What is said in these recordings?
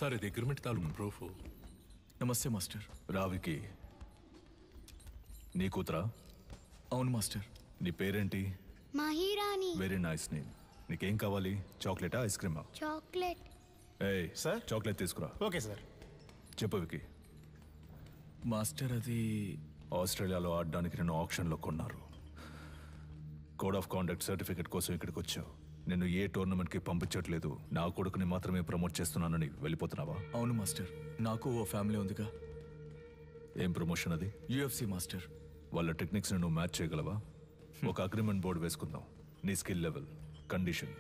Sir ఇది agreement తాలూకు proof. నమస్తే మాస్టర్. రావికి నీ కూతురా? అవును మాస్టర్. నీ పేరేంటి? మహిరాణి. Very nice name. నీకేం కావాలి? చాక్లెటా, ఐస్ క్రీమా? చాక్లెట్. ఏయ్ సార్, చాక్లెట్ తీసుకురా. Okay sir. చెప్పు వికి. మాస్టర్ అది ఆస్ట్రేలియాలో ఆడడానికి నేను ఆప్షన్లో కొన్నారు. కోడ్ ఆఫ్ కాండక్ట్ సర్టిఫికేట్ కోసం ఇక్కడికి వచ్చావు. నేను ఏ టోర్నమెంట్కి పంపించట్లేదు, నా కొడుకుని మాత్రమే ప్రమోట్ చేస్తున్నానని వెళ్ళిపోతున్నావా? అవును మాస్టర్, నాకు ఓ ఫ్యామిలీ ఉందిగా. ఏం ప్రమోషన్ అది? UFC master. వాళ్ళ టెక్నిక్స్ని నువ్వు మ్యాచ్ చేయగలవా? ఒక అగ్రిమెంట్ బోర్డు వేసుకుందాం. నీ స్కిల్ లెవెల్, కండిషన్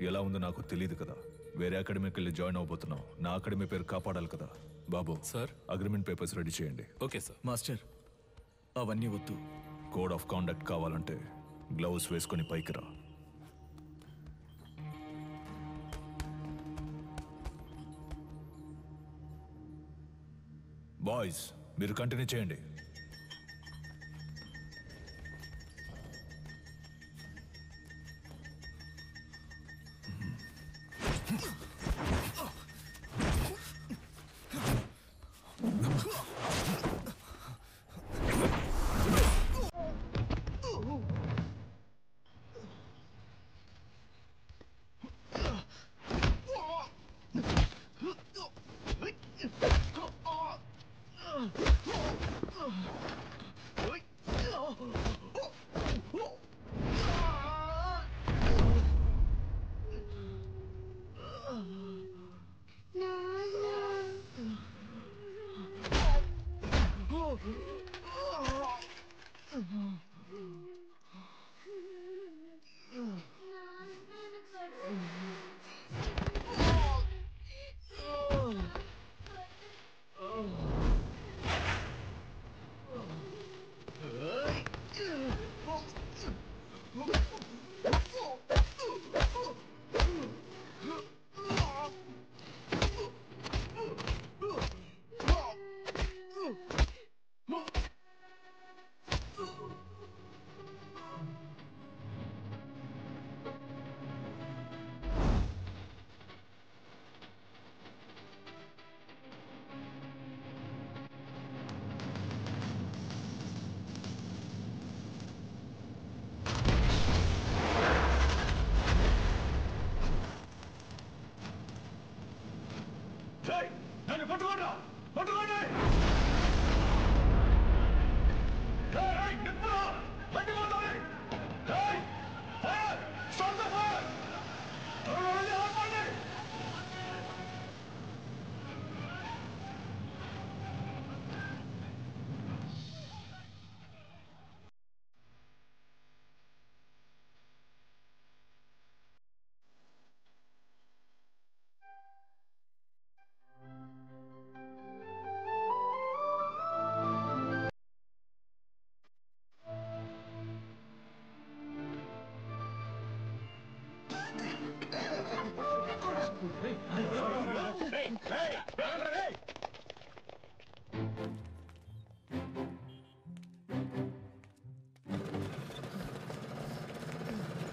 ఎలా ఉందో నాకు తెలియదు కదా. వేరే అకాడమీకి వెళ్ళి జాయిన్ అవబోతున్నావు. నా అకాడమీ పేరు కాపాడాలి కదా. బాబు సార్, అగ్రిమెంట్ పేపర్స్ రెడీ చేయండి. Okay sir. మాస్టర్ అవన్నీ వద్దు. కోడ్ ఆఫ్ కాండక్ట్ కావాలంటే గ్లౌస్ వేసుకొని పైకి రా. బాయ్స్ మీరు కంటిన్యూ చేయండి.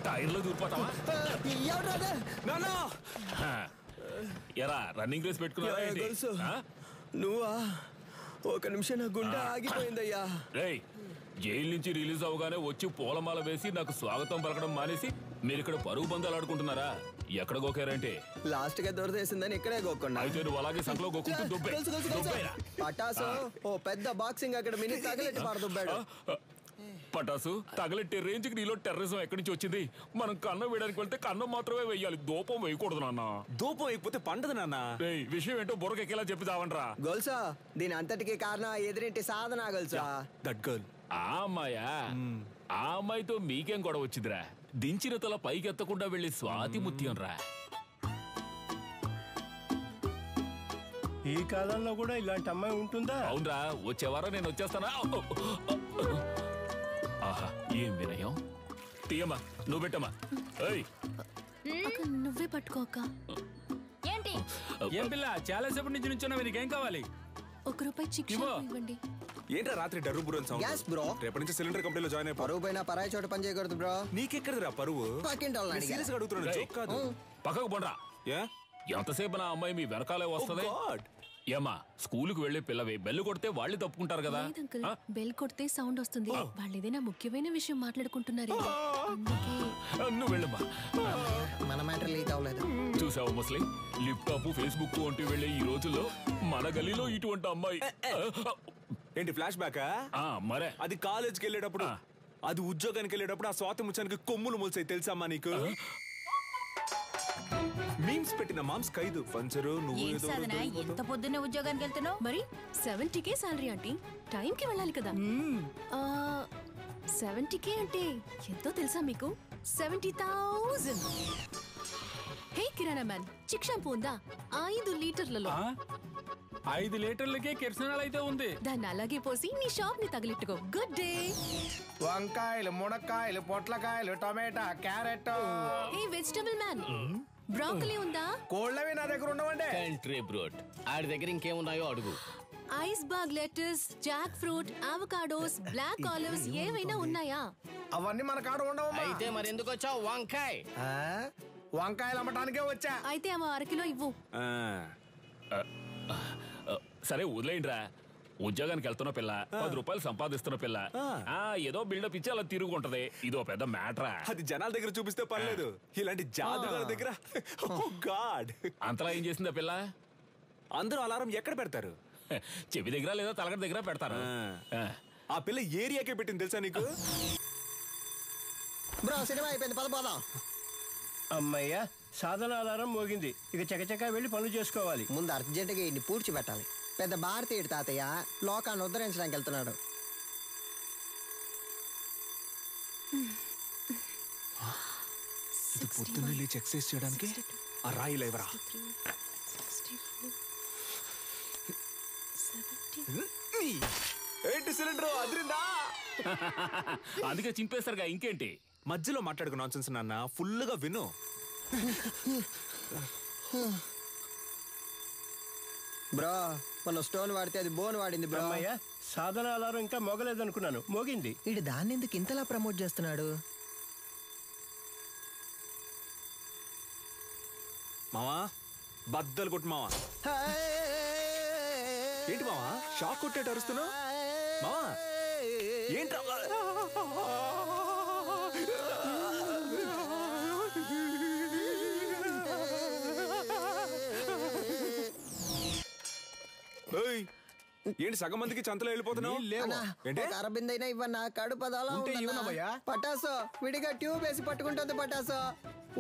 టైర్లో దూరిపోతావా? ఎరా రన్నింగ్ రేస్ పెట్టుకున్నా? నువ్వా? ఒక నిమిషం నా గుండె ఆగిపోయిందయ్యా. జైలు నుంచి రిలీజ్ అవగానే వచ్చి పూలమాల వేసి నాకు స్వాగతం పలకడం మానేసి మీరు ఇక్కడ పరుగు బంధాలు ఆడుకుంటున్నారా? ఎక్కడ గోకారంటే లాస్ట్ గా దొరదేసిందని ఇక్కడే గోకుండా. అయితే నువ్వు అలాగే సంకలో గోకుంటూ పటాసు ఓ పెద్ద బాక్సింగ్ అక్కడ మినీ తగలెట్టి పారదుబ్బాడు. పటాసు తగలెట్టే రేంజ్కి నీలో టెర్రరిజం ఎక్కడి నుంచి వచ్చింది? మనం కన్నం వేయడానికి వెళ్తే కన్నం మాత్రమే వేయాలి, దూపం వేయకూడదు నాన్న. దూపం వేయకపోతే పండదు నాన్న. విషయం ఏంటో బుర్రకెక్కేలా చెప్పి చావండ్రా. గొలుసా దీని అంతటికి కారణం ఎదురింటి సాధన గొలుసా. That girl. ఆ అమ్మాయా? ఆ అమ్మాయితో మీకేం గొడవ వచ్చిందిరా? దించిన తల పైకెత్తకుండా వెళ్ళి స్వాతి ముత్యం రా. ఈ కాలంలో కూడా ఇలాంటి అమ్మాయి ఉంటుందా? అవునరా, వచ్చేవారం నేను వచ్చేస్తానా? ఆహా ఏం వినయం. తీయమ్మా, నువ్వు పెట్టమ్మా. నువ్వే పట్టుకోక. ఏంటి ఏం పిల్ల చాలా సేపటి నుంచి నుంచున్నావు, నీకేం కావాలి? ₹1 చిక్కు ఇవ్వండి. ఏంట్రా రాత్రి డర్రు బుర్రని సౌండ్? Gas bro. రేపటి నుంచి సిలిండర్ కంపెనీలో జాయిన్ అయిపో. పరువు పైన పరాయి చోట పని చేయకూడదు బ్రో. నీకెక్కడదిరా పరువు? పక్కింటి వాళ్ళని అడిగా. సీరియస్ గా అడుగుతున్నాను, జోక్ కాదు. పక్కకు పోండ్రా. ఏ ఎంతసేపు నా అమ్మాయి మీ వెనకాలే వస్తది? ఏమా స్కూలుకు వెళ్లే పిల్లవి బెల్లు కొడితే వాళ్ళు తప్పుకుంటారు కదా. లేదు అంకుల్, బెల్ కొడితే సౌండ్ వస్తుంది. వాళ్ళు ఏదైనా ముఖ్యమైన విషయం మాట్లాడుకుంటున్నారు, అందుకే. నువ్వు వెళ్ళమ్మా. మన మ్యాటర్ లీక్ అవ్వలేదు. చూసావు ముస్లి, లిప్టాప్ ఫేస్బుక్ వంటి వెళ్ళే ఈ రోజుల్లో మన గలీలో ఇటువంటి అమ్మాయి. ఏంటి ఫ్లాష్ బ్యాకా? మరే అది కాలేజ్కి వెళ్ళేటప్పుడు, అది ఉద్యోగానికి వెళ్ళేటప్పుడు ఆ స్వాతి ముచ్చానికి కొమ్ములు మొలిసాయి తెలుసమ్మా నీకు? మీమ్స్ పెట్టిన మామ్స్ ఖైదు పంచరు. నువ్వు ఎంత పొద్దున్నే ఉద్యోగానికి వెళ్తున్నావు? మరి 70K శాలరీ ఆంటీ, టైంకి వెళ్ళాలి కదా. 70K అంటే ఎంతో తెలుసా మీకు? 70,000. హే కిరాణా మ్యాన్, చిక్ షాంపూ ఉందా? 5 లీటర్లలో. 5 లీటర్లకే కిరసనాలు అయితే ఉంది. దాన్ని అలాగే పోసి నీ షాప్ ని తగిలిట్టుకో. Good day. వంకాయలు, మునక్కాయలు, పొట్లకాయలు, టమాటా, carrot. Hey vegetable man, broccoli ఉందా? కోళ్ళవి నా దగ్గర ఉండవండి. కంట్రీ బ్రోడ్, ఆడి దగ్గర ఇంకేమున్నాయో అడుగు. Iceberg lettuce, jackfruit, avocados, black olives ఏవైనా ఉన్నాయా? అవన్నీ మన కాడ ఉండవు. అయితే మరి ఎందుకు వచ్చావు? వంకాయ వంకాయలు అమ్మటానికే వచ్చా. అయితే అమ్మ 1 కిలో ఇవ్వు. సరే వదిలేయండిరా. ఉద్యోగానికి వెళ్తున్న పిల్ల, 10 రూపాయలు సంపాదిస్తున్న పిల్ల, ఏదో బిల్డప్ ఇచ్చి అలా తిరుగుంటది. ఇదో పెద్ద మ్యాటరా. అది జనాల దగ్గర చూపిస్తే పర్లేదు, ఇలాంటి జాదుగారి దగ్గర గాడ్. అంతలా ఏం చేసిందా పిల్ల? అందరూ అలారం ఎక్కడ పెడతారు? చెవి దగ్గర లేదా తలగడ దగ్గర పెడతారు. ఆ పిల్ల ఏరియాకే పెట్టింది తెలుసా నీకు? బ్రో సినిమా అయిపోయింది, పద పోదాం. అమ్మయ్య, సాధన ఆధారం మోగింది. ఇక చకచకా వెళ్ళి పనులు చేసుకోవాలి. ముందు అర్జెంటుగా ఇన్ని పూడ్చిపెట్టాలి. పెద్ద భారతీయుడు తాతయ్య లోకాన్ని ఉద్ధరించడానికి వెళ్తున్నాడు. ఇది పొద్దున్నే లేచి ఎక్సర్సైజ్ చేయడానికి ఆ రాయి లేవరా. ఏంటి సిలిండర్ అదిరిందా? అందుకే చింపేస్తారుగా, ఇంకేంటి? మధ్యలో మాట్లాడుకు నాన్సెన్స్ నాన్న, ఫుల్గా విను. బ్రో మనం స్టోన్ వాడితే అది బోన్ వాడింది బ్రో. అమ్మయ్య, సాధన ఆధారం ఇంకా మోగలేదనుకున్నాను, మోగింది. ఇడు దాన్ని ఎందుకు ఇంతలా ప్రమోట్ చేస్తున్నాడు? మావా బద్దలు కొట్టు మావా. ఏంటి మావా షాక్ కొట్టేట అరుస్తున్నావు? మావా ఏంట్రా? ఏంటి సగం మందికి చంతలో వెళ్ళిపోతున్నావు? అరబిందైనా ఇవ్వన్నా, కడుపదలా పటాసు విడిగా ట్యూబ్ వేసి పట్టుకుంటుంది. పటాసు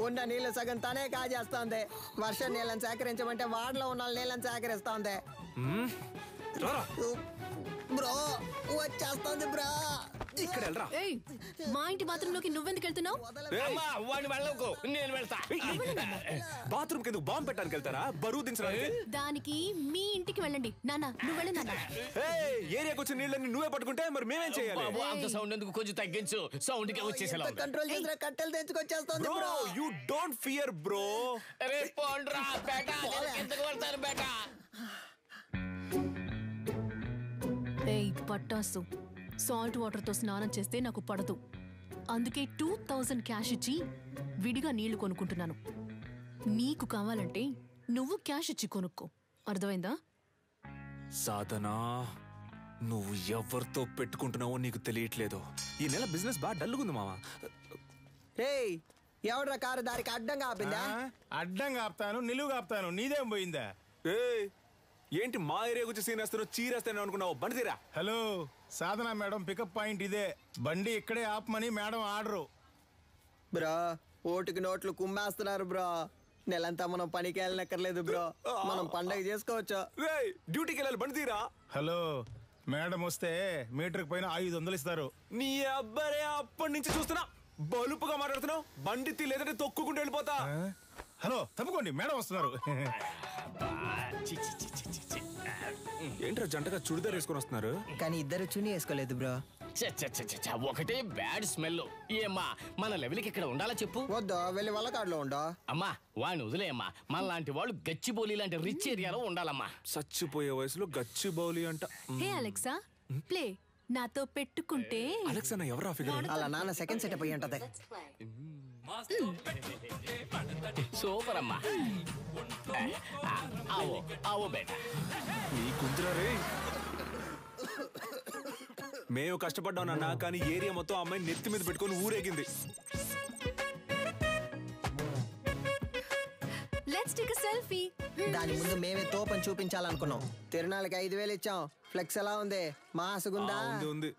ఉన్న నీళ్ళు సగం తనే కాజేస్తోంది. వర్షం నీళ్ళని సేకరించమంటే వాడలో ఉన్న నీళ్ళని సేకరిస్తోంది. బ్రో వచ్చేస్తోంది బ్రో. ఇక్కడ వెళ్ళరా. మా ఇంటి బాత్రూమ్ లోకి నువ్వెందుకు వెళ్తున్నావు? నేను వెళ్తా. బాత్రూమ్ కింద బాంబు పెట్టడానికి వెళ్తారా? బరువు దించడానికి? దానికి మీ ఇంటికి వెళ్ళండి. నాన్న నువ్వు వెళ్ళి నాన్న. ఏరియాకి వచ్చిన నీళ్ళని నువ్వే పట్టుకుంటే మరి మేమేం చేయాలి? అంత సౌండ్ ఎందుకు? కొంచెం తగ్గించు. సౌండ్ కి వచ్చేసేలా కంట్రోల్ చేసిన కట్టెలు తెచ్చుకొచ్చేస్తోంది bro. You don't fear bro. అరే పోండ్రా బేటా, నేను ఎందుకు వెళ్తాను బేటా? ఏయ్ పట్టాసు, సాల్ట్ వాటర్ తో స్నానం చేస్తే నాకు పడదు. అందుకే 2000 క్యాష్ ఇచ్చి విడిగా నీళ్లు కొనుక్కుంటున్నాను. నీకు కావాలంటే నువ్వు క్యాష్ ఇచ్చి కొనుక్కో, అర్థమైందా? సాధనా, నువ్వు ఎవరితో పెట్టుకుంటున్నావో నీకు తెలియట్లేదు. ఈ నెల బిజినెస్ బాగా డల్లుగుంది మావా. ఏయ్ ఎవడ్రా కారు దారికి అడ్డంగా ఆపిందా? అడ్డంగా ఆపుతాను, నిలువుగా ఆపుతాను, నీదేం పోయిందా? ఏంటి మా ఏరియా గురించి సీన్ వేస్తానో చీరేస్తాను అనుకున్నావు? బండి తీరా. హలో, సాధన మేడం పికప్ పాయింట్ ఇదే. బండి ఇక్కడే ఆపమని మేడం ఆర్డరు. బ్రో ఓటుకి నోట్లు కుమ్మేస్తున్నారు బ్రో. నెలంతా మనం పనికి వెళ్ళనక్కర్లేదు బ్రో, మనం పండగ చేసుకోవచ్చు. డ్యూటీకి వెళ్ళాలి, బండి తీరా. హలో, మేడం వస్తే మీటర్కి పైన 500 ఇస్తారు. నీ అబ్బారే అప్పటి నుంచి చూస్తున్నా బలుపుగా మాట్లాడుతున్నావు. బండి తీ, లేదంటే తొక్కుకుంటూ వెళ్ళిపోతా. హలో తప్పుకోండి, మేడం వస్తున్నారు. ఏంట్రా జంటగా చుడిదార్ వేసుకొని వస్తున్నారు? కానీ ఇద్దరు చున్నీ వేసుకోలేదు బ్రో. ఒకటే బ్యాడ్ స్మెల్. ఏమ్మా మన లెవెల్కి ఇక్కడ ఉండాలా చెప్పు? వద్దా, వెళ్ళి వల్లకాడులో ఉండో. అమ్మా వాడిని వదిలేయమ్మా. మన లాంటి వాళ్ళు గచ్చిబౌలి లాంటి రిచ్ ఏరియాలో ఉండాలమ్మా. చచ్చిపోయే వయసులో గచ్చిబౌలి అంట. హే అలెక్సా, ప్లే. నాతో పెట్టుకుంటే అలెక్సా ఎవరా ఫిగర్? అలా నాన్న సెకండ్ సెటప్ అయ్యి ఉంటది. సూపర్ అమ్మా. ఆవో ఆవో బేటా. నీ కుంతురా రే. మేము కష్టపడ్డాం నాన్న, కానీ ఏరియా మొత్తం అమ్మాయిని నెత్తి మీద పెట్టుకొని ఊరేగింది. Let's take a selfie. దాని ముందు మేమే తోపని చూపించాలనుకున్నాం. తిరునాళ్ళకి 5,000 ఇచ్చాం. ఫ్లెక్స్ ఎలా ఉంది? మాసుగుందా? ఉంది.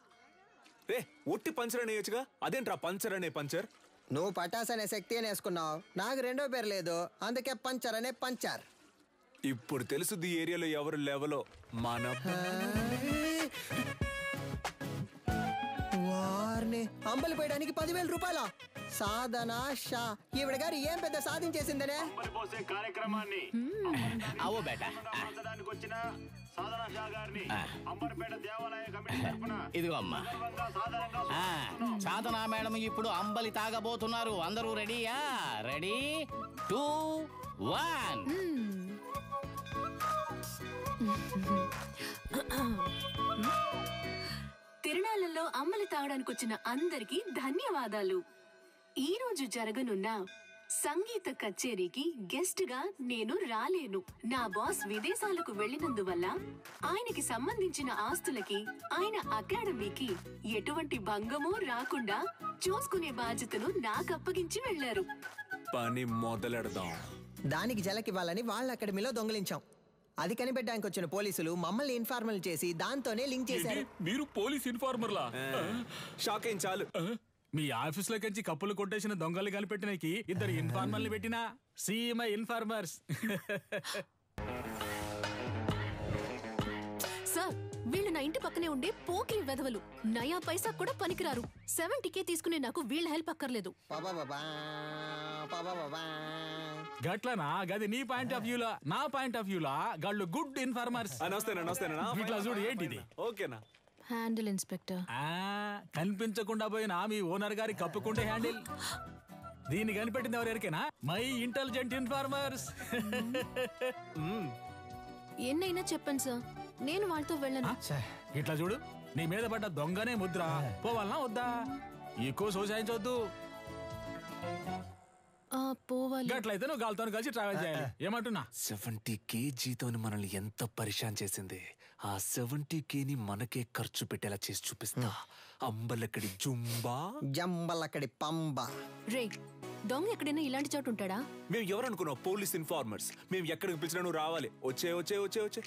రే ఒట్టి పంచర్ అనేయచ్చుగా, అదేంట్రా పంచర్ అనే పంచర్? నువ్వు పటాస్ అనే శక్తి అని వేసుకున్నావు, నాకు రెండో పేరు లేదు, అందుకే పంచర్ అనే పంచర్. ఇప్పుడు తెలుసుది ఏరియాలో ఎవరు లెవలో. మన వారిని అంబలి పోయడానికి 10,000 రూపాయల సాధన షా. ఈవిడ గారు ఏం పెద్ద సాధించేసిందనే. కార్యక్రమాన్ని ఆవో బేటా. ఇదిగో అమ్మా. సాధనా మేడం ఇప్పుడు అంబలి తాగబోతున్నారు. అందరూ రెడీయా? రెడీ 2 1. తిరునాళ్ళలో అమ్మలి తాగడానికి వచ్చిన అందరికీ ధన్యవాదాలు. ఈ రోజు జరగనున్న సంగీత కచేరీకి గెస్ట్ గా నేను రాలేను. నా బాస్ విదేశాలకు వెళ్లినందువల్ల ఆయనకి సంబంధించిన ఆస్తులకి, ఆయన అకాడమీకి ఎటువంటి భంగమూ రాకుండా చూసుకునే బాధ్యతను నాకు అప్పగించి వెళ్లారు. పని మొదలెడదాం. దానికి జలకివ్వాలని వాళ్ళ అకాడమీలో దొంగిలించాం. అది కనిపెట్టడానికి వచ్చిన పోలీసులు మమ్మల్ని ఇన్ఫార్మల్ చేసి దాంతోనే లింక్ చేశారు. మీరు పోలీస్ ఇన్ఫార్మర్లా? షాక్ అయిన చాలు. మీ ఆఫీసులో కంచి కప్పులు కొట్టేసిన దొంగలు కనిపెట్టినకి 2 ఇన్ఫార్మర్లు పెట్టినా సీఎంఐ ఇన్ఫార్మర్స్. సార్, వీళ్ళు నా ఇంటి పక్కనే ఉండే పోకిరి వెధవలు. నయా పైసా కూడా పనికిరారు. 70K తీసుకునే నాకు వీళ్ళ హెల్ప్ అక్కర్లేదు. గట్లనా? గది నీ పాయింట్ ఆఫ్ వ్యూలా. నా పాయింట్ ఆఫ్ వ్యూలా గాళ్ళు గుడ్ ఇన్ఫార్మర్స్. నమస్తేనా. ఇట్లా చూడు ఏంటిది. ఓకేనా? Handle inspector. కనిపించకుండా పోయిన మీ ఓనర్ గారి కప్పుకుంటే హ్యాండిల్. దీన్ని కనిపెట్టింది ఎవరికైనా? My intelligent informers. ఎన్నైనా చెప్పండి సార్, నేను వాళ్ళతో వెళ్ళను. ఇట్లా చూడు, నీ మీద పడ్డ దొంగనే ముద్ర. పోవాలనా వద్దా? ఎక్కువ సోసాయించవద్దు. పోవాలి. గట్లయితే నువ్వు గాలితో కలిసి ట్రావెల్ చేయాలి. ఏమంటున్నా? 70K జీతం మనల్ని ఎంత పరిశాన్ చేసింది. ఆ 70Kని మనకే ఖర్చు పెట్టేలా చేసి చూపిస్తా. అంబలక్కడి జంబలక్కడి పంబ. రే, దొంగ ఎక్కడైనా ఇలాంటి చోటు ఉంటాడా? మేము ఎవరనుకున్నావు? Police informers. మేము ఎక్కడికి పిలిచినా నువ్వు రావాలి. వచ్చే